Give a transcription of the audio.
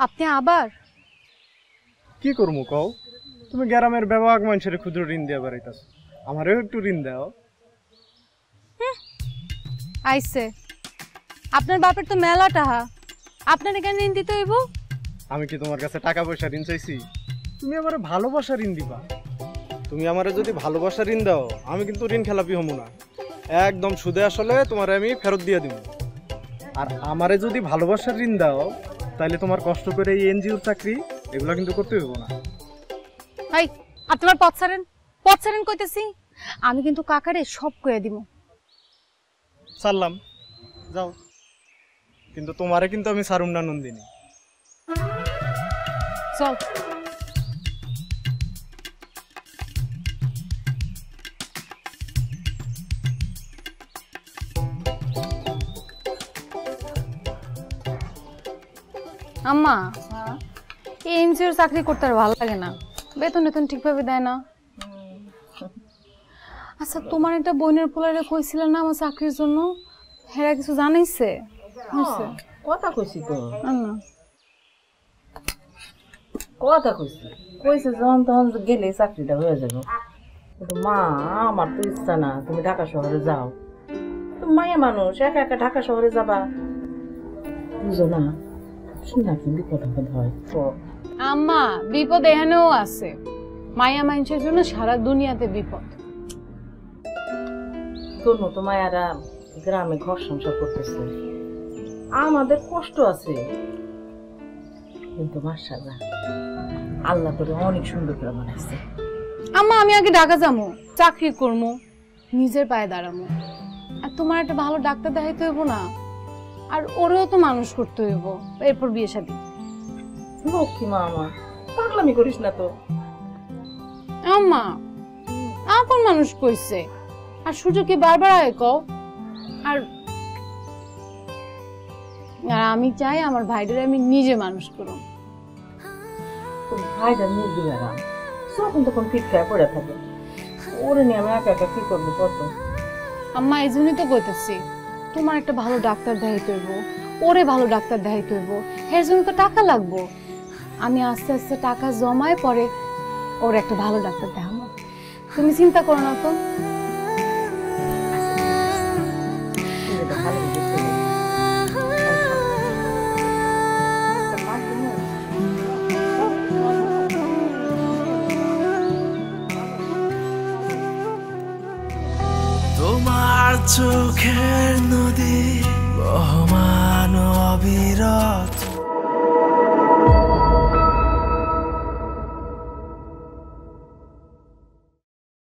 আপনি আবার কি করবো কও? তুমি গ্রামের ব্যবহার মানুষের ক্ষুদ্র ঋণ দিয়ে বেড়াইতেছ, আমারও একটু ঋণ দাও। আইসে আপনার বাপের তো মেলা টাহা, আপনার এখানে ঋণ দিতে হইব? আমি কি তোমার কাছে টাকা পয়সা ঋণ চাইছি? তুমি আমার ভালোবাসা ঋণ দিবা। তুমি আমারে যদি ভালোবাসা ঋণ দাও, আমি কিন্তু ঋণ খেলাপি হবো না, একদম সুদে আসলে তোমার আমি ফেরত দিয়ে দিব। আর আমারে যদি ভালোবাসার ঋণ দাও, তাহলে তোমার কষ্ট করে এই এনজিওর চাকরি এগুলো কিন্তু করতে হইব না। হাই, আপনি আমার পথ ছাড়েন কইতেছি। আমি কিন্তু কাকারে সব কইয়া দিব। ছাড়লাম, যাও, কিন্তু তোমারে কিন্তু আমি ছাড়ুম না নন্দিনী। চল। আম্মা, এই এনজিওর চাকরি করতে আর ভালো লাগে না, বেতন ঠিকভাবে দেয় না। আচ্ছা, তোমার একটা বোনের পোলারে কইছিল না আমার চাকরির জন্য, হেরা কিছু জানাইছে? কথা কইছি তো, না কথা কইছে যখন তখন গেলে চাকরিটা হয়ে যাবে। কিন্তু মা, আমার তো ইচ্ছা না তুমি ঢাকা শহরে যাও। তুমি মায়া মানুষ, একা একা ঢাকা শহরে যাবা, বুঝো না? শুনা কি বিপদ হয়। আম্মা, বিপদ এখানেও আছে, মায়া মানুষের জন্য সারা দুনিয়াতে বিপদ। তোর মতো মায়ারা গ্রামে ঘর সংসার করতেছে, আমাদের কষ্ট আছে, কিন্তু মাশাআল্লাহ আল্লাহ করে অনেক সুন্দর করে বানাইছে। আম্মা, আমি আগে ঢাকা যাবো, চাকরি করবো, নিজের পায়ে দাঁড়াবো, আর তোমার একটা ভালো ডাক্তার দেখাইতে হইব না, আর ওরেও তো মানুষ করতে হইব, এরপর বিয়ে শাদী। লক্ষ্মী মা আমার, পাগলামি করিস না তো। আম্মা, আপন মানুষ কইছে, আর সুযোগ বারবার আয় কও। আর আমি চাই আমার ভাইদের আমি নিজে মানুষ করব। তোর ভাইটা নিজে বেড়াম, যখন তখন ফিট খায় পড়ে থাকে, ওরে নিয়ে আমি একা একা কি করবো কত? আম্মা, এই জন্যই তো কইতেছি, তোমার একটা ভালো ডাক্তার দেখাইতে হইব, ওরে ভালো ডাক্তার দেখাইতে হইব, এর জন্য তো টাকা লাগবো। আমি আস্তে আস্তে টাকা জমায় পরে ওর একটা ভালো ডাক্তার দেখাবো, তুমি চিন্তা করো না তো। তোমার চোখের